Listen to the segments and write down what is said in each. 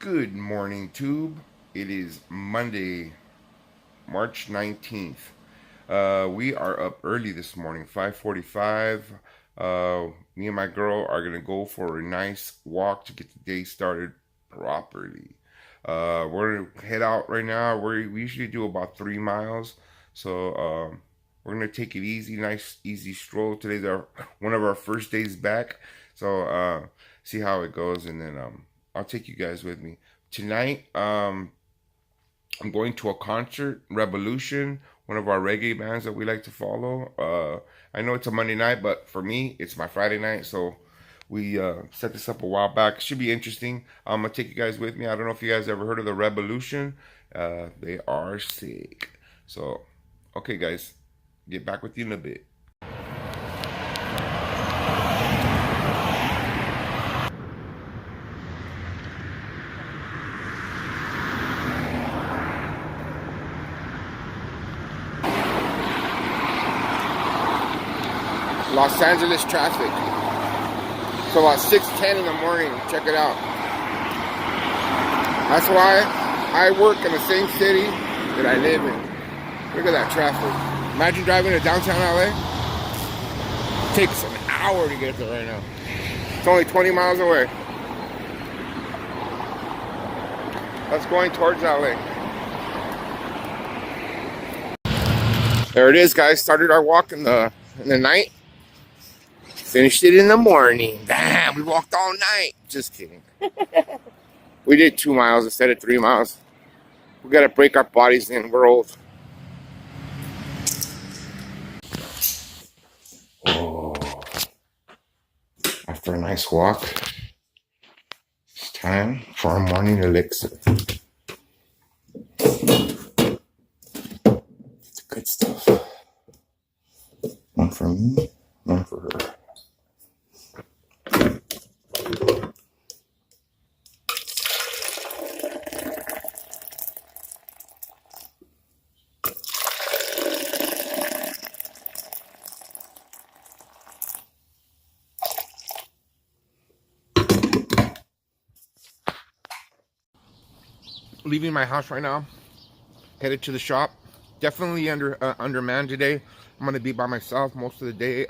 Good morning, Tube. It is Monday, March 19th. We are up early this morning, 5:45. Me and my girl are going to go for a nice walk to get the day started properly. We're going to head out right now. We usually do about 3 miles. So we're going to take it easy, nice, easy stroll. Today's one of our first days back. So see how it goes, and then I'll take you guys with me. Tonight, I'm going to a concert, Revolution, one of our reggae bands that we like to follow. I know it's a Monday night, but for me, it's my Friday night, so we set this up a while back. Should be interesting. I'm going to take you guys with me. I don't know if you guys ever heard of the Revolution. They are sick. So, okay, guys, get back with you in a bit. Los Angeles traffic. So about 6:10 in the morning. Check it out. That's why I work in the same city that I live in. Look at that traffic. Imagine driving to downtown LA. It takes an hour to get there right now. It's only 20 miles away. That's going towards LA. There it is, guys. Started our walk in the night. Finished it in the morning. Damn, we walked all night. Just kidding. We did 2 miles instead of 3 miles. We gotta break our bodies in. We're old. Oh. After a nice walk, it's time for our morning elixir. It's good stuff. One for me, one for her. Leaving my house right now, headed to the shop. Definitely undermanned today. I'm gonna be by myself most of the day.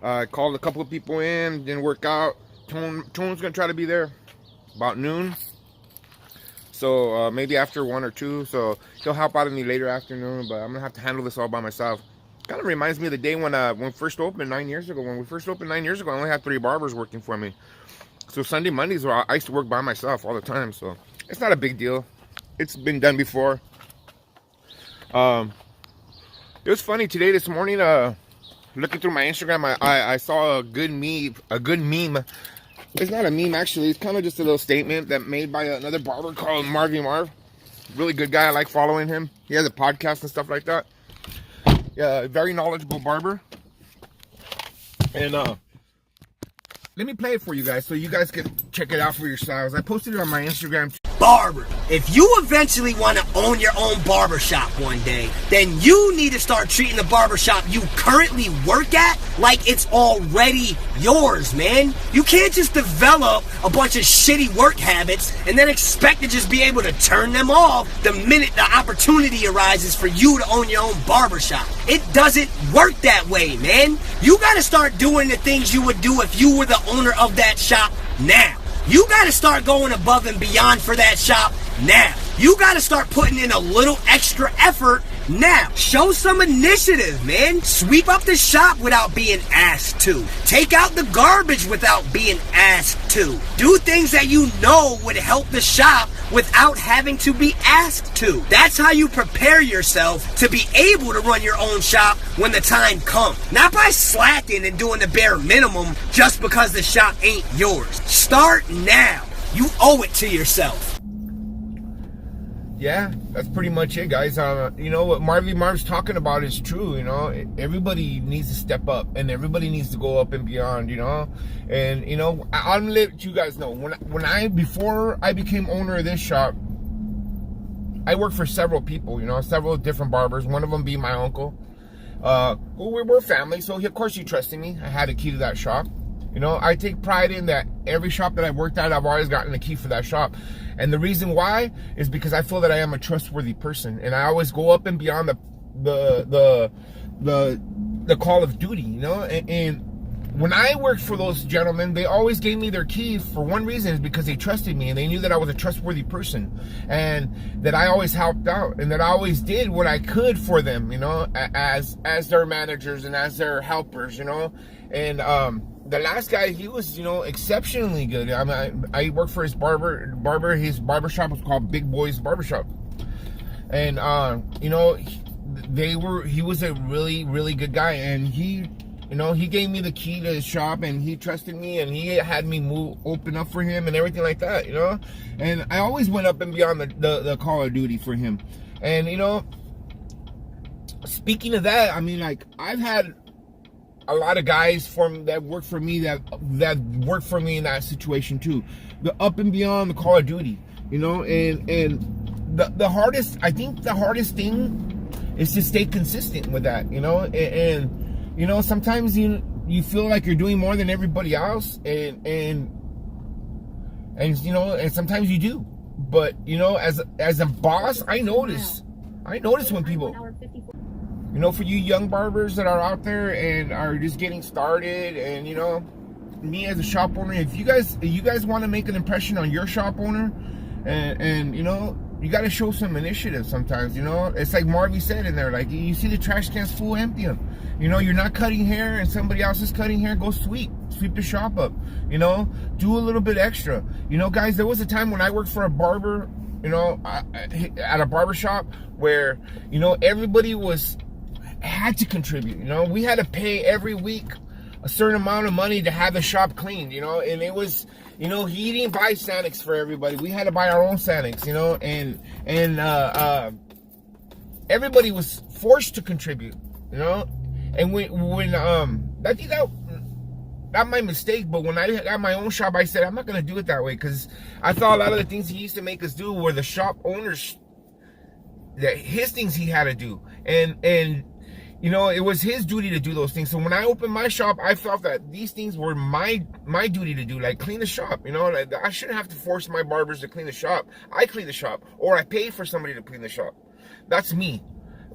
I called a couple of people in, didn't work out. Tone's gonna try to be there about noon, so maybe after 1 or 2, so he'll help out in the later afternoon, but I'm gonna have to handle this all by myself. Kind of reminds me of the day when we first opened 9 years ago. When we first opened 9 years ago, I only had 3 barbers working for me. So Sunday, Mondays, I used to work by myself all the time, so it's not a big deal. It's been done before. It was funny today, this morning, looking through my Instagram, I saw a good meme. It's not a meme, actually. It's kind of just a little statement that made by another barber called Marvy Marv. Really good guy. I like following him. He has a podcast and stuff like that. Yeah, very knowledgeable barber. And let me play it for you guys so you guys can check it out for yourselves. I posted it on my Instagram. Barber, if you eventually want to own your own barbershop one day, then you need to start treating the barbershop you currently work at like it's already yours, man. You can't just develop a bunch of shitty work habits and then expect to just be able to turn them off the minute the opportunity arises for you to own your own barbershop. It doesn't work that way, man. You gotta start doing the things you would do if you were the owner of that shop now. You gotta start going above and beyond for that shop now. You gotta start putting in a little extra effort now. Show some initiative, man. Sweep up the shop without being asked to. Take out the garbage without being asked to. Do things that you know would help the shop without having to be asked to. That's how you prepare yourself to be able to run your own shop when the time comes. Not by slacking and doing the bare minimum just because the shop ain't yours. Start now. You owe it to yourself. Yeah, that's pretty much it, guys. You know, what Marvy Marv's talking about is true, you know. Everybody needs to step up, and everybody needs to go up and beyond, you know. And, you know, I'll let you guys know, before I became owner of this shop, I worked for several people, you know, several different barbers, one of them being my uncle. Well, we're family, so of course he trusted me. I had a key to that shop. You know, I take pride in that every shop that I've worked at, I've always gotten the key for that shop. And the reason why is because I feel that I am a trustworthy person, and I always go up and beyond the call of duty, you know. And when I worked for those gentlemen, they always gave me their key for one reason, is because they trusted me and they knew that I was a trustworthy person, and that I always helped out, and that I always did what I could for them, you know, as their managers and as their helpers, you know. And the last guy, he was, you know, exceptionally good. I mean, I worked for his barber. His barbershop was called Big Boy's Barbershop, and you know, he was a really, really good guy, and he, you know, he gave me the key to his shop, and he trusted me, and he had me open up for him and everything like that, you know. And I always went up and beyond the call of duty for him. And, you know, speaking of that, I mean, like, I've had a lot of guys that work for me that work for me in that situation too. The up and beyond the call of duty, you know. And the hardest, I think the hardest thing is to stay consistent with that, you know. And you know, sometimes you feel like you're doing more than everybody else, and you know, and sometimes you do. But you know, as a boss, I notice when people, you know, for you young barbers that are out there and are just getting started, and you know, me as a shop owner, if you guys want to make an impression on your shop owner, and you know, you got to show some initiative sometimes, you know. It's like Marvy said in there, like, you see the trash cans full, empty them. You know, you're not cutting hair and somebody else is cutting hair, go sweep the shop up, you know. Do a little bit extra. You know, guys, there was a time when I worked for a barber, you know, at a barber shop, where, you know, everybody had to contribute. You know, we had to pay every week a certain amount of money to have the shop cleaned, you know. And it was, you know, he didn't buy Sanics for everybody. We had to buy our own Sanics, you know. And everybody was forced to contribute, you know. And when I think that not my mistake, but when I got my own shop, I said I'm not gonna do it that way, because I thought a lot of the things he used to make us do were the shop owners, that his things he had to do, and you know, it was his duty to do those things. So when I opened my shop, I felt that these things were my duty to do, like clean the shop, you know. Like, I shouldn't have to force my barbers to clean the shop. I clean the shop, or I pay for somebody to clean the shop. That's me.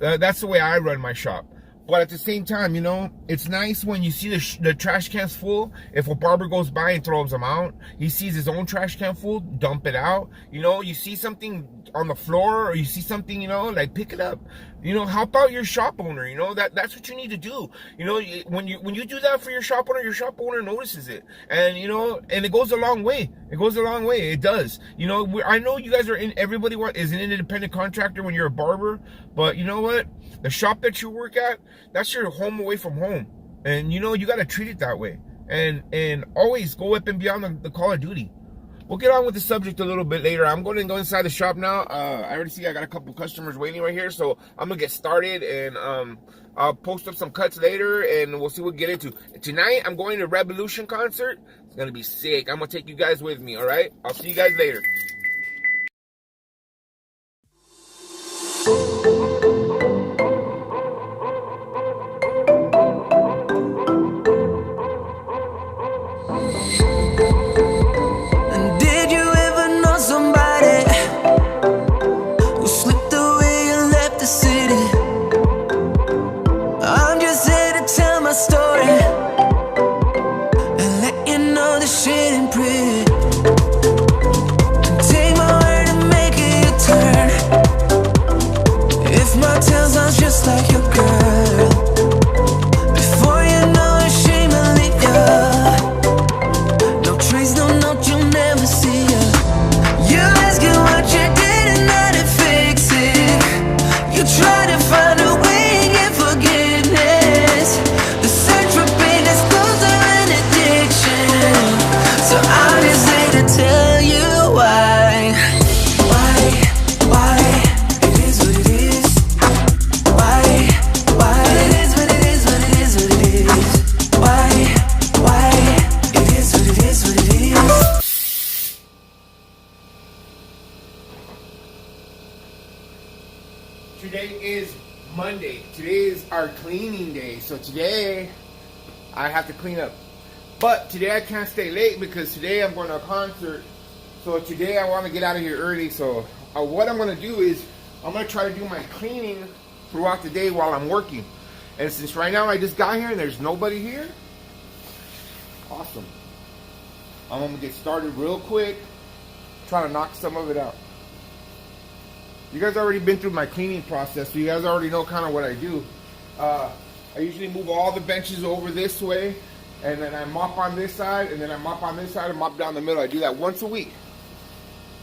That's the way I run my shop. But at the same time, you know, it's nice when you see the trash cans full. If a barber goes by and throws them out, he sees his own trash can full, dump it out. You know, you see something on the floor, or you see something, you know, like, pick it up. You know, help out your shop owner. You know, that's what you need to do. You know, when you do that for your shop owner notices it. And, you know, and it goes a long way. It goes a long way. It does. You know, I know you guys everybody is an independent contractor when you're a barber, but you know what? The shop that you work at, that's your home away from home. And, you know, you got to treat it that way. And always go up and beyond the call of duty. We'll get on with the subject a little bit later. I'm going to go inside the shop now. I already see I got a couple customers waiting right here, so I'm going to get started, and I'll post up some cuts later, and we'll see what we get into. Tonight, I'm going to Revolution concert. It's going to be sick. I'm going to take you guys with me, all right? I'll see you guys later. Today is Monday. Today is our cleaning day. So today I have to clean up. But today I can't stay late because today I'm going to a concert. So today I want to get out of here early. So what I'm going to do is I'm going to try to do my cleaning throughout the day while I'm working. And since right now I just got here and there's nobody here, awesome. I'm going to get started real quick, try to knock some of it out. You guys already been through my cleaning process, so you guys already know kind of what I do. I usually move all the benches over this way, and then I mop on this side, and then I mop on this side and mop down the middle. I do that once a week.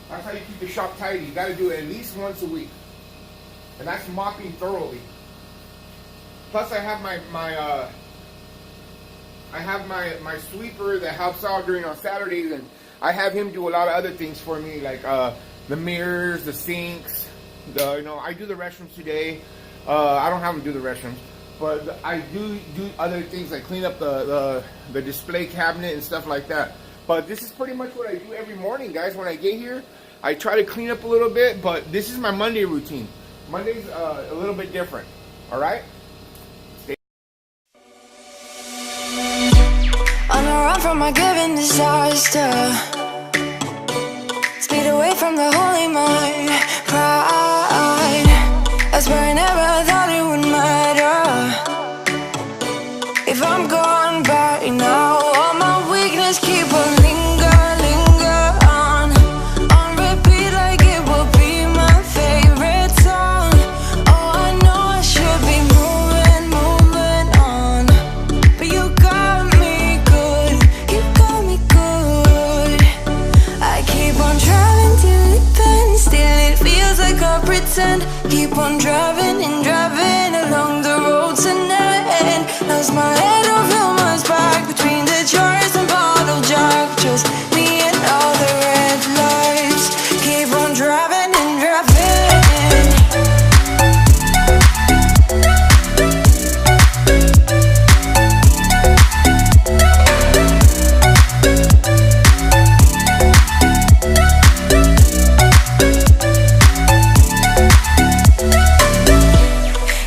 That's how you keep the shop tidy. You got to do it at least once a week. And that's mopping thoroughly. Plus I have my sweeper that helps out during on Saturdays, and I have him do a lot of other things for me, like the mirrors, the sinks, I do the restrooms today. I don't have him do the restrooms, but I do other things like clean up the display cabinet and stuff like that. But this is pretty much what I do every morning, guys. When I get here, I try to clean up a little bit, but this is my Monday routine. Monday's a little bit different. All right. On the run from my given disaster, speed away from the holy mind, pride. I swear I never thought it would matter if I'm gone by now. All my weakness keep on linger on repeat like it will be my favorite song. Oh, I know I should be moving on, but you got me good, you got me good. I keep on driving till it bends, still it feels like I pretend. Keep on driving and driving along the road tonight. Lost my head over my back between the jars and bottle jack. Just me and all the red lights. Keep on driving and driving.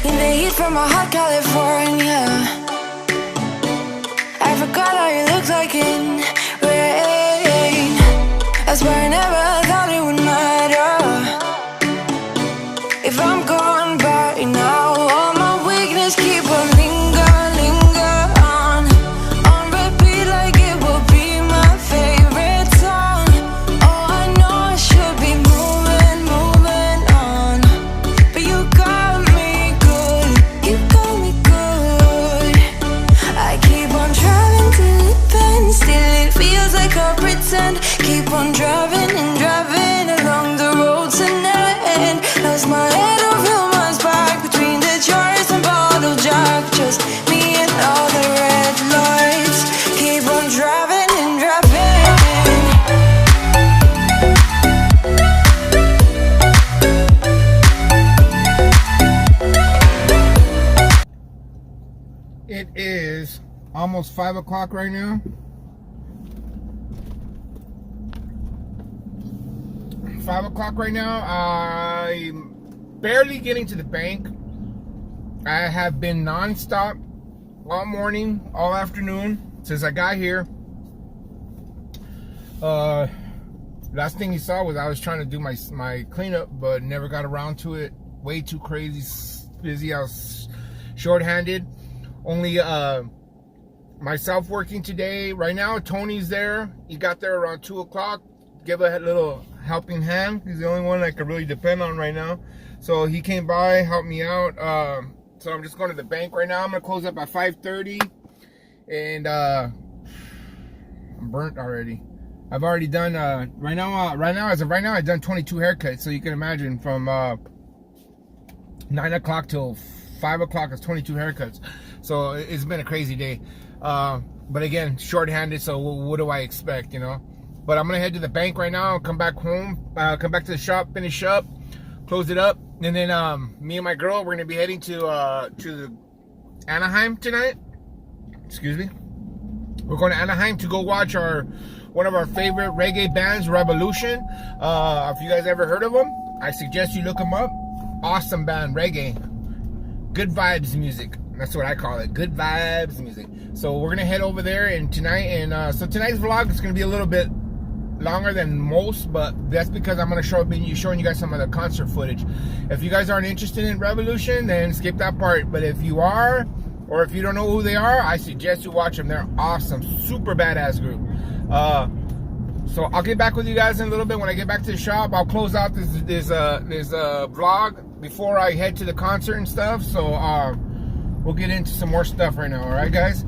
In the heat from a hot California, I forgot how you looked like in rain. I swear I never thought it would matter if I'm gone by now. All my weakness keep on linger on repeat like it will be my favorite song. Oh, I know I should be moving on, but you got me good, you got me good. I keep on driving till it bends, still it feels like I pretend. Keep on driving and driving along the road tonight. Lost my head over my back between the jars and bottle jack. Just me and all the red lights. Keep on driving and driving. It is almost 5 o'clock right now. 5 o'clock right now. I'm barely getting to the bank. I have been non-stop all morning, all afternoon since I got here. Last thing you saw was I was trying to do my cleanup, but never got around to it. Way too crazy busy. I was short-handed. Only myself working today. Right now, Tony's there. He got there around 2 o'clock. Give a little helping hand. He's the only one I could really depend on right now. So he came by, helped me out. So I'm just going to the bank right now. I'm gonna close up at 5:30, and I'm burnt already. I've already done right now as of right now I've done 22 haircuts. So you can imagine from 9 o'clock till 5 o'clock is 22 haircuts. So it's been a crazy day. But again, short-handed. So what do I expect, But I'm gonna head to the bank right now. Come back home. Come back to the shop. Finish up. Close it up. And then me and my girl, we're gonna be heading to Anaheim tonight. Excuse me. We're going to Anaheim to go watch one of our favorite reggae bands, Revolution. If you guys ever heard of them, I suggest you look them up. Awesome band, reggae. Good vibes music. That's what I call it, good vibes music. So we're gonna head over there and tonight, and so tonight's vlog is gonna be a little bit longer than most, but that's because I'm gonna showing you guys some of the concert footage. If you guys aren't interested in Revolution, then skip that part. But if you are, or if you don't know who they are, I suggest you watch them. They're awesome, super badass group. So I'll get back with you guys in a little bit. When I get back to the shop, I'll close out this vlog before I head to the concert and stuff. So we'll get into some more stuff right now. All right, guys.